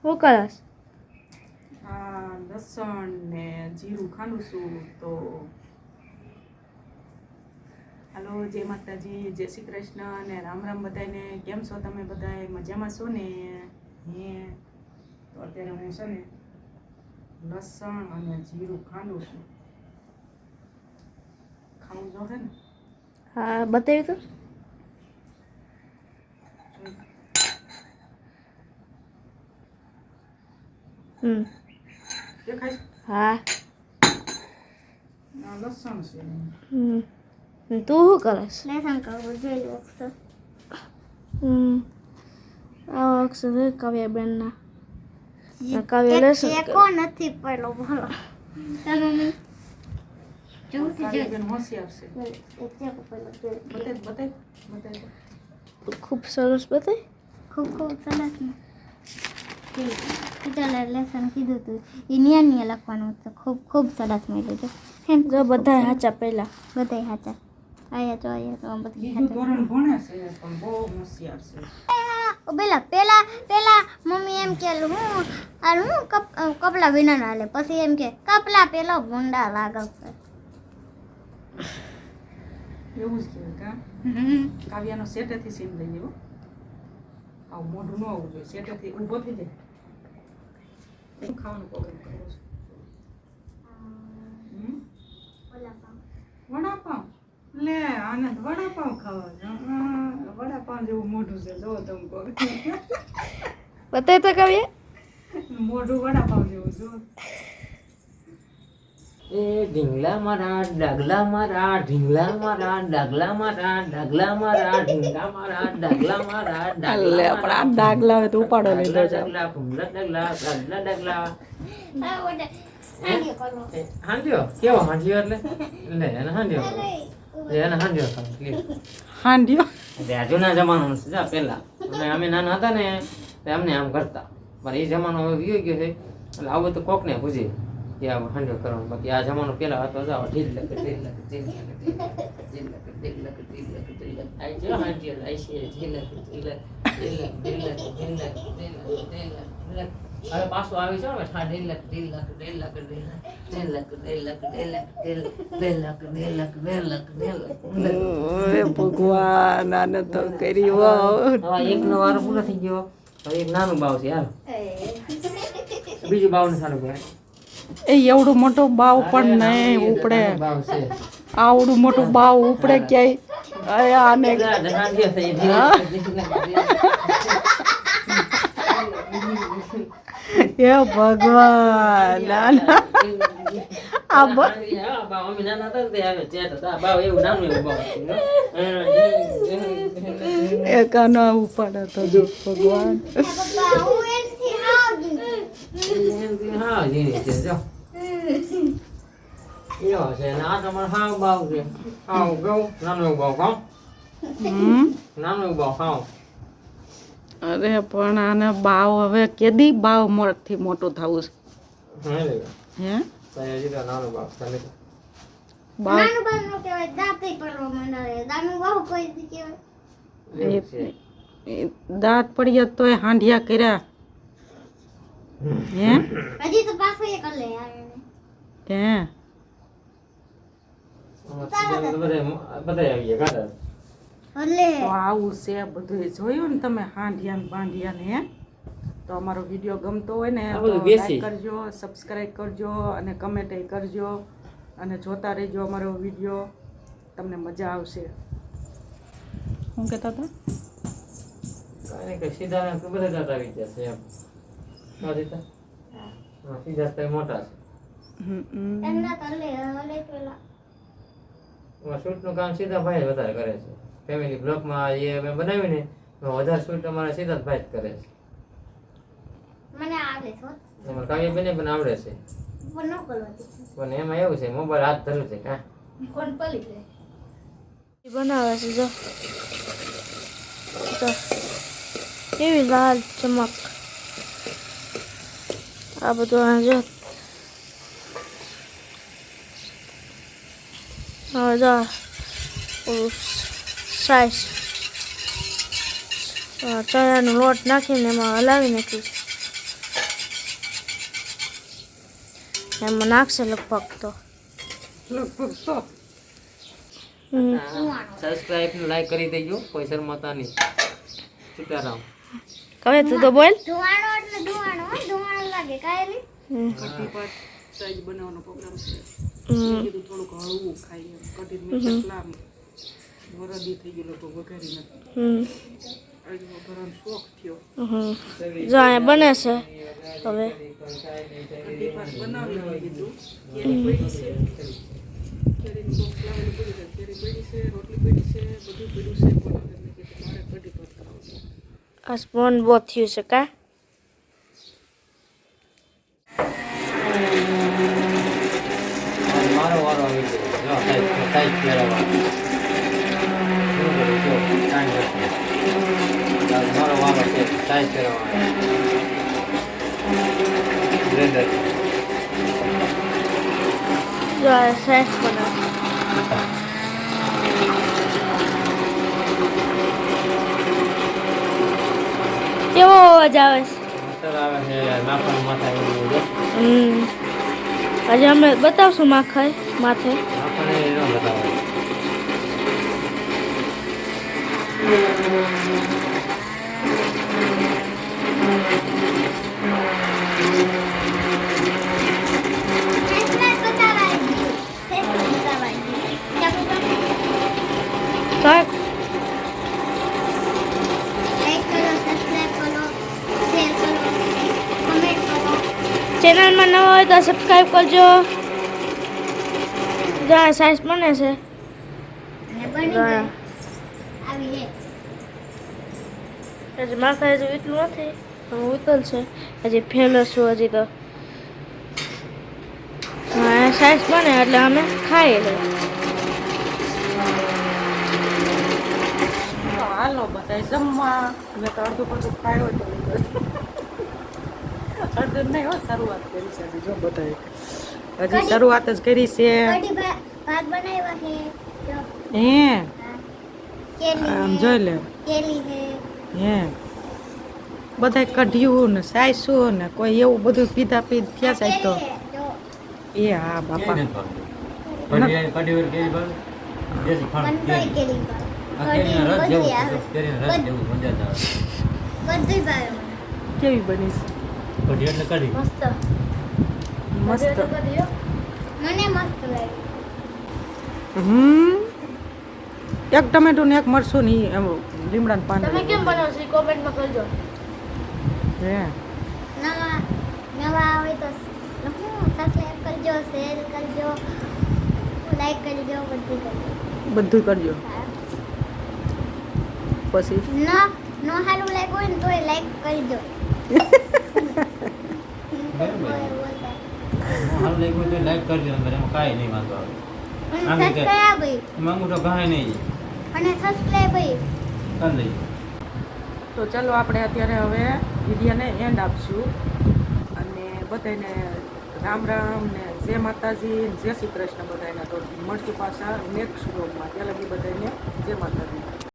હું કરસ? આ લસણ ને જીરું ખાંડું છું. તો હાલો, જય માતાજી, જય શ્રી કૃષ્ણ ને રામ રામ બધાને. કેમ છો તમે બધા? મજામાં છો ને? તો અત્યારે હું છે ને લસણ અને જીરું ખાંડું છું. ખાવું જો હે ને? હા, બતાવી તો. દેખાય? હા. આ લસણ છે. તું શું કરસ? લેસન કરવું જોઈએ અક્ષર. આ અક્ષર કાવ્યાબેનના કાવ્ય લેસન ચેકો નથી પડ્યો બોલો. મમ્મી કાવ્યાબેન હોશિયાર છે. ચેકો પડ્યો જોઈએ. બતાય. ખૂબ સરસ બતાય. ખૂબ સરસ ને ચાલે લેસન કીધું તું એ નિયા લખવાનું તો ખૂબ સરસ મળ્યું છે. એમ જો બધા સાચા પહેલા. બધાય હાચા. આયા તો બધા બીજું ધોરણ ભણે છે પણ બહુ હોશિયાર છે. પેલા મમ્મી એમ કે હું કપલા વિના ના લે, પછી એમ કે કપલા પેલો ગુંડા લાગશે. એવું જ કહેવાય કા? કાવ્યાનો સેટેથી સીન લઈ લેવો. આવું મોઢું ન આવવું જોઈએ. સેટેથી ઊભો થઈ જાય. શું ખાવાનું પ્રોગ્રામ કરવો છે? વડાપાવ. લે આનંદ વડાપાવ ખાવા છે. વડાપાવ જેવું મોઢું છે. જો તમે કહો બતાય તો કાવ્ય. મોઢું વડાપાવ જેવું જો. એ ઢીંગલા મારા ડાગલા મારા ઢીંગલા મારા ડાગલા મારા ડાગલા મારા ઢીંગલા મારા ડાગલા મારા ડાગલા મારા ડાગલા હોય તો ઉપાડો લીધો છે. ડાગલા ભૂંગલા ડાગલા ડાગલા ડાગલા હાંડ્યો કેવો હાંડ્યો એટલે લે એને હાંડ્યો એને હાંડ્યો હાંડ્યો એટલે આ જૂના જમાનો છે જા પેલા અમે નાના હતા ને તો અમને આમ કરતા પણ એ જમાનો હવે ગયો છે એટલે આવું તો કોક ને પૂછે કે આ હાંડ્યો કરવાનો. બાકી આ જમાનો પેલા હતો જાવ ઢીલ લક આઈ જો હાંડ્યો આઈ છે ઢીલ હવે પાછું આવી જાવ ને ઢીલ લક ભગવાન આને તો કર્યું. હવે એક નો વાર પૂરો થઈ ગયો. હવે એક નાનું બાવ છે હાલ બીજું બાવ ને સારું કરે એ એવડું મોટું બાવ પણ નહીં ઉપડે. આવડું મોટું બાવ ઉપડે ક્યાંય? આને એ ભગવાન એક આનો ઉપાડે તો જો ભગવાન. અરે પણ આને બાવ હવે કેદી બાવ મોટથી મોટું થવું છે? હે બાવ દાંત પડી તોય હાંડિયા કર્યા. હે હજી તો પાછો એક લે યાર તો આવું છે બધું. જોયું ને તમે હાંડિયા બાંડિયા ને? તો અમારો વિડીયો ગમતો હોય ને તો લાઈક કરજો, સબસ્ક્રાઈબ કરજો અને કમેન્ટ કરજો અને જોતા રહેજો અમારો વિડીયો. તમને મજા આવશે. હું કહેતા હતા સીધા બધા દાંત આવી જશે એમ સીધા તો મોટા છે. શૂટ નું કામ સીધા ભાઈ વધારે કરે છે. ફેમિલી બ્લોકમાં એ અમે બનાવ્યું ને વધારે શૂટ અમારા સીધા ભાઈ જ કરે છે. મને આવડે છે. અમારે કાવ્ય બેને પણ આવડે છે પણ એમાં એવું છે મોબાઈલ હાથ ધરું છે કા કોણ પલી લે બનાવે છે. જો કેવી લાલ ચમક. આ બધું આ જો હવે જો સાઈઝ ચણાનો લોટ નાખીને એમાં હલાવી નાખીશ. એમાં નાખશે લગભગ તો લગભગ તો સબસ્ક્રાઇબ ને લાઈક કરી દેજો, કોઈ શરમાતા નહીં. સીતારામ. હવે તું તો બોલ ધુવાણો એટલે ધુવાણો હો, ધુવાણો લાગે કાયલી. કઢી ભાત સાઈઝ બનાવવાનો પ્રોગ્રામ છે. મેં કીધું થોડુંક હળવું ખાઈએ. કઢી મેં કેટલા વરદી થઈ ગયું લોકો વઘારી નથી. આજે વઘારવાનો શોખ થયો. જો અહીંયા બને છે હવે કઢી ભાત બનાવી મેં કીધું. કેરી પડી છે. કેરીનું બોક્સ લાવેલું પડી છે. કેરી પડી છે, રોટલી પડી છે, બધું પડ્યું છે. પણ હવે મેં કીધું મારે કઢી ભાત ખાવું છે. આ સ્પોન બહુ થયું છે કા મારો વારો આવી ગયો. જો સાઈઝ ફેરવવા. શું કરું જો ટાઈમ નથી. મારો વારો છે સાઈઝ ફેરવવા. બ્લેન્ડર. જો આ સાઈઝ બનાવ કેવો અવાજ આવે છે મસ્તર આવે છે નાખવાનું માથા એવું બધું. આજે અમે બતાવશું માથે આપણને એ ન બતાવે. ફેસબુક બતાવાય ગયું. ફેસબુક બતાવાય ગયું. ચાલો તો કાંઈક લાઈક કરો, સબસ્ક્રાઇબ કરો, શેર કરો, કમેન્ટ કરો. ચેનલમાં નવા હોય તો સબસ્ક્રાઈબ કરજો જો આ સાઈઝ બને છે અને બની ગયું. આવી હે. હજી માખા હજુ એટલું નથી પણ ઉતલ છે હજી ફેલો છું હજી તો હા સાઈઝ બને એટલે અમે ખાઈ લઈએ તો હાલો બધાય જમવા. મેં તો અડધું પડધું ખાયો તો અડધું નહીં હો, શરૂઆત કરી છે હજી. જો બધાય હજી શરૂઆત જ કરી છે. કઢી ભાત બનાવ્યા છે. જો, હે હા. કેલી આમ હે, જોઈ લે. કેલી હે. હે બધાય કઢ્યું ને સાયસું ને કોઈ એવું બધું પીધા થયા જાય તો કેલી હે. જો, એ હા બાપા. બનતોય કેલી ભાત. કઢી બધી આવે. બધુંય ભાવે મને. કેવી બની છે? મસ્ત મસ્ત. મને મસ્ત લાગ્યું. એક ટમેટું ને એક મરચું ને એમ લીમડાનું પાન. તમે કેમ બનાવશો એ કોમેન્ટમાં કરજો હે નવા આવે તો સબસ્ક્રાઇબ કરજો, શેર કરજો, લાઈક કરજો, બધું કરજો. બધું કરજો. પછી નો સારું લાગ્યું હોય ને તોય લાઈક કરજો. લાઈક કરજો એમાં કાંઈ નહીં વાંધો આવે. અને સબસ્ક્રાઇબ માંગુ તો કાંઈ નહીં અને સબસ્ક્રાઇબ કરી દઈએ. તો ચાલો આપણે અત્યારે હવે વિડીયોને એન્ડ આપશું અને બધાને રામ રામ ને જય માતાજી ને જય શ્રી કૃષ્ણ બધાને. તો મળશું પાછા નેક્સ્ટ વ્લોગમાં. ત્યાં લગી બધાને જય માતાજી.